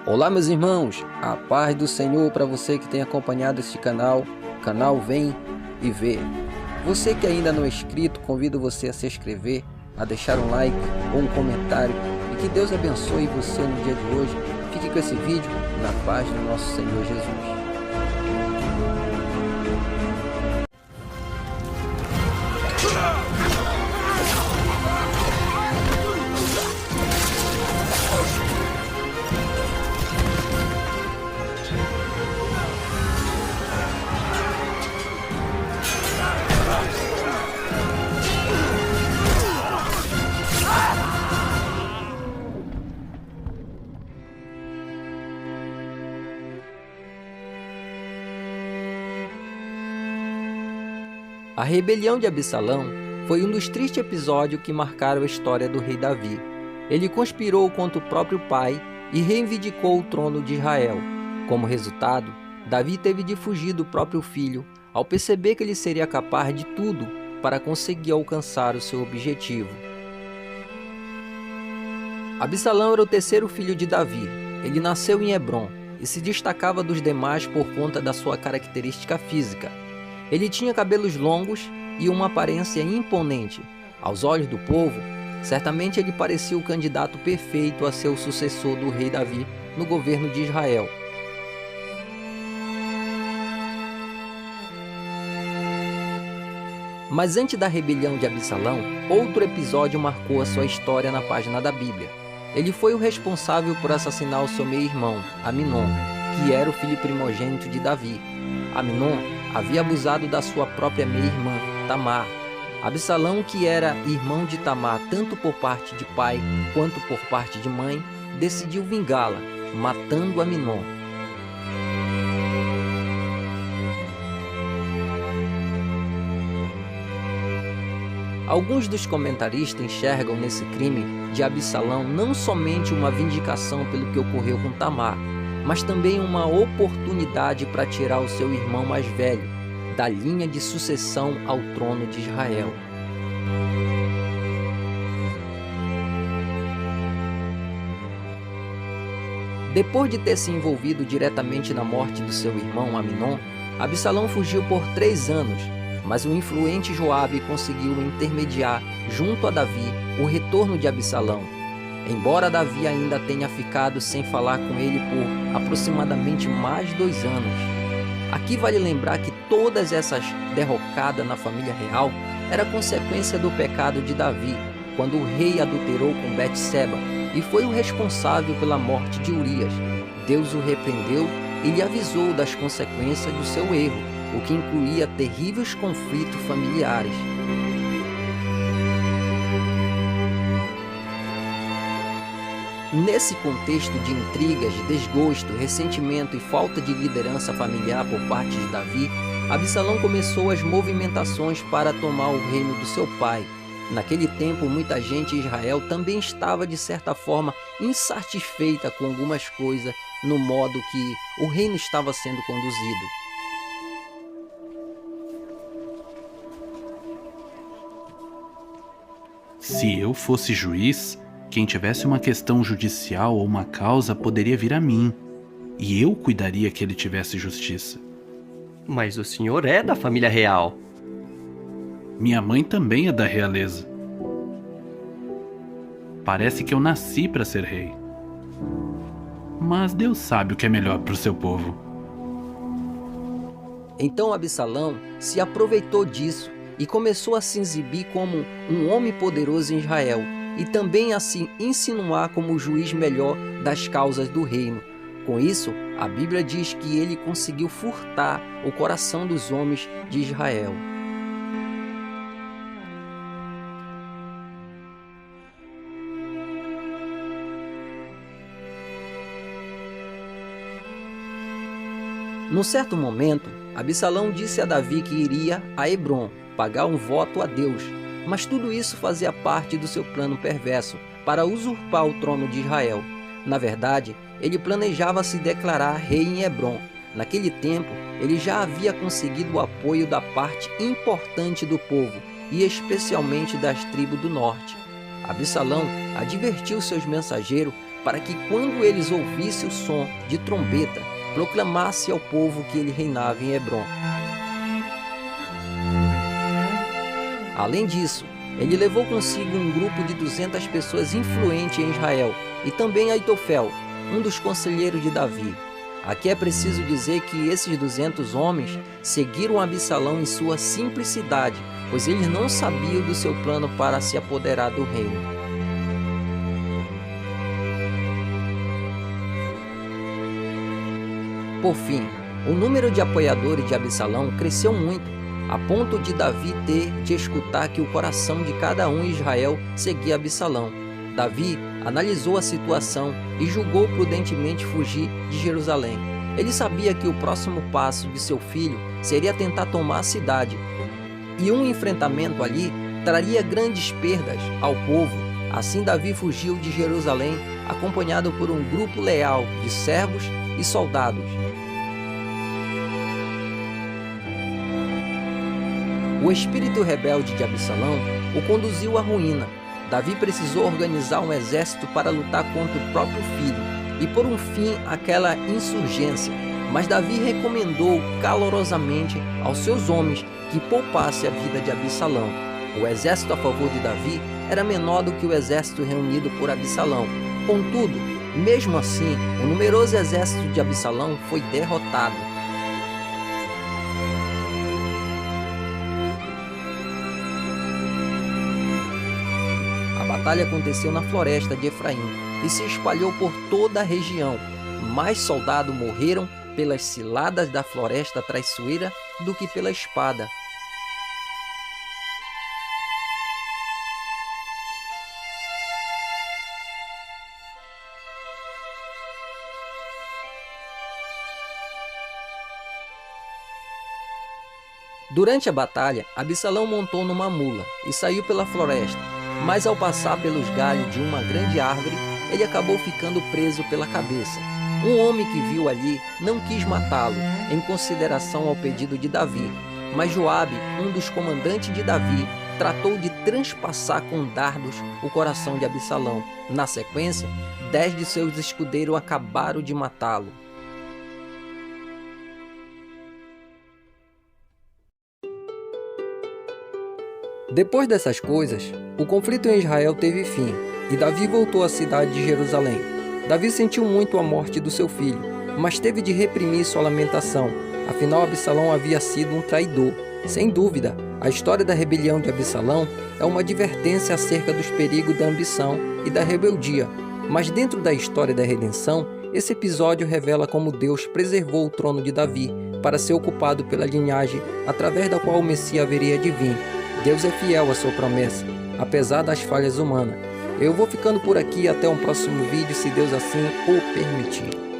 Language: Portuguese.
Olá, meus irmãos, a paz do Senhor para você que tem acompanhado este canal, Vem e Vê. Você que ainda não é inscrito, convido você a se inscrever, a deixar um like ou um comentário e que Deus abençoe você no dia de hoje. Fique com esse vídeo na paz do nosso Senhor Jesus. A rebelião de Absalão foi um dos tristes episódios que marcaram a história do rei Davi. Ele conspirou contra o próprio pai e reivindicou o trono de Israel. Como resultado, Davi teve de fugir do próprio filho ao perceber que ele seria capaz de tudo para conseguir alcançar o seu objetivo. Absalão era o terceiro filho de Davi. Ele nasceu em Hebrom e se destacava dos demais por conta da sua característica física. Ele tinha cabelos longos e uma aparência imponente. Aos olhos do povo, certamente ele parecia o candidato perfeito a ser o sucessor do rei Davi no governo de Israel. Mas antes da rebelião de Absalão, outro episódio marcou a sua história na página da Bíblia. Ele foi o responsável por assassinar o seu meio-irmão, Amnon, que era o filho primogênito de Davi. Amnon havia abusado da sua própria meia-irmã, Tamar. Absalão, que era irmão de Tamar tanto por parte de pai quanto por parte de mãe, decidiu vingá-la, matando Amnon. Alguns dos comentaristas enxergam nesse crime de Absalão não somente uma vindicação pelo que ocorreu com Tamar, mas também uma oportunidade para tirar o seu irmão mais velho da linha de sucessão ao trono de Israel. Depois de ter se envolvido diretamente na morte do seu irmão Amnon, Absalão fugiu por 3 anos, mas o influente Joabe conseguiu intermediar junto a Davi o retorno de Absalão. Embora Davi ainda tenha ficado sem falar com ele por aproximadamente mais de 2 anos. Aqui vale lembrar que todas essas derrocadas na família real era consequência do pecado de Davi, quando o rei adulterou com Betseba e foi o responsável pela morte de Urias. Deus o repreendeu e lhe avisou das consequências do seu erro, o que incluía terríveis conflitos familiares. Nesse contexto de intrigas, desgosto, ressentimento e falta de liderança familiar por parte de Davi, Absalão começou as movimentações para tomar o reino do seu pai. Naquele tempo, muita gente em Israel também estava, de certa forma, insatisfeita com algumas coisas no modo que o reino estava sendo conduzido. Se eu fosse juiz, quem tivesse uma questão judicial ou uma causa poderia vir a mim, e eu cuidaria que ele tivesse justiça. Mas o senhor é da família real. Minha mãe também é da realeza. Parece que eu nasci para ser rei. Mas Deus sabe o que é melhor para o seu povo. Então Absalão se aproveitou disso e começou a se exibir como um homem poderoso em Israel, e também a se insinuar como o juiz melhor das causas do reino. Com isso, a Bíblia diz que ele conseguiu furtar o coração dos homens de Israel. Num certo momento, Absalão disse a Davi que iria a Hebrom pagar um voto a Deus, mas tudo isso fazia parte do seu plano perverso para usurpar o trono de Israel. Na verdade, ele planejava se declarar rei em Hebrom. Naquele tempo, ele já havia conseguido o apoio da parte importante do povo, e especialmente das tribos do norte. Absalão advertiu seus mensageiros para que quando eles ouvissem o som de trombeta, proclamasse ao povo que ele reinava em Hebrom. Além disso, ele levou consigo um grupo de 200 pessoas influentes em Israel e também Aitofel, um dos conselheiros de Davi. Aqui é preciso dizer que esses 200 homens seguiram Absalão em sua simplicidade, pois eles não sabiam do seu plano para se apoderar do reino. Por fim, o número de apoiadores de Absalão cresceu muito, a ponto de Davi ter de escutar que o coração de cada um em Israel seguia Absalão. Davi analisou a situação e julgou prudentemente fugir de Jerusalém. Ele sabia que o próximo passo de seu filho seria tentar tomar a cidade, e um enfrentamento ali traria grandes perdas ao povo. Assim, Davi fugiu de Jerusalém, acompanhado por um grupo leal de servos e soldados. O espírito rebelde de Absalão o conduziu à ruína. Davi precisou organizar um exército para lutar contra o próprio filho e pôr um fim àquela insurgência. Mas Davi recomendou calorosamente aos seus homens que poupassem a vida de Absalão. O exército a favor de Davi era menor do que o exército reunido por Absalão. Contudo, mesmo assim, o numeroso exército de Absalão foi derrotado. A batalha aconteceu na floresta de Efraim e se espalhou por toda a região. Mais soldados morreram pelas ciladas da floresta traiçoeira do que pela espada. Durante a batalha, Absalão montou numa mula e saiu pela floresta, mas ao passar pelos galhos de uma grande árvore, ele acabou ficando preso pela cabeça. Um homem que viu ali não quis matá-lo, em consideração ao pedido de Davi, mas Joabe, um dos comandantes de Davi, tratou de transpassar com dardos o coração de Absalão. Na sequência, 10 de seus escudeiros acabaram de matá-lo. Depois dessas coisas, o conflito em Israel teve fim, e Davi voltou à cidade de Jerusalém. Davi sentiu muito a morte do seu filho, mas teve de reprimir sua lamentação, afinal Absalão havia sido um traidor. Sem dúvida, a história da rebelião de Absalão é uma advertência acerca dos perigos da ambição e da rebeldia, mas dentro da história da redenção, esse episódio revela como Deus preservou o trono de Davi para ser ocupado pela linhagem através da qual o Messias haveria de vir. Deus é fiel à sua promessa, apesar das falhas humanas. Eu vou ficando por aqui, até um próximo vídeo, se Deus assim o permitir.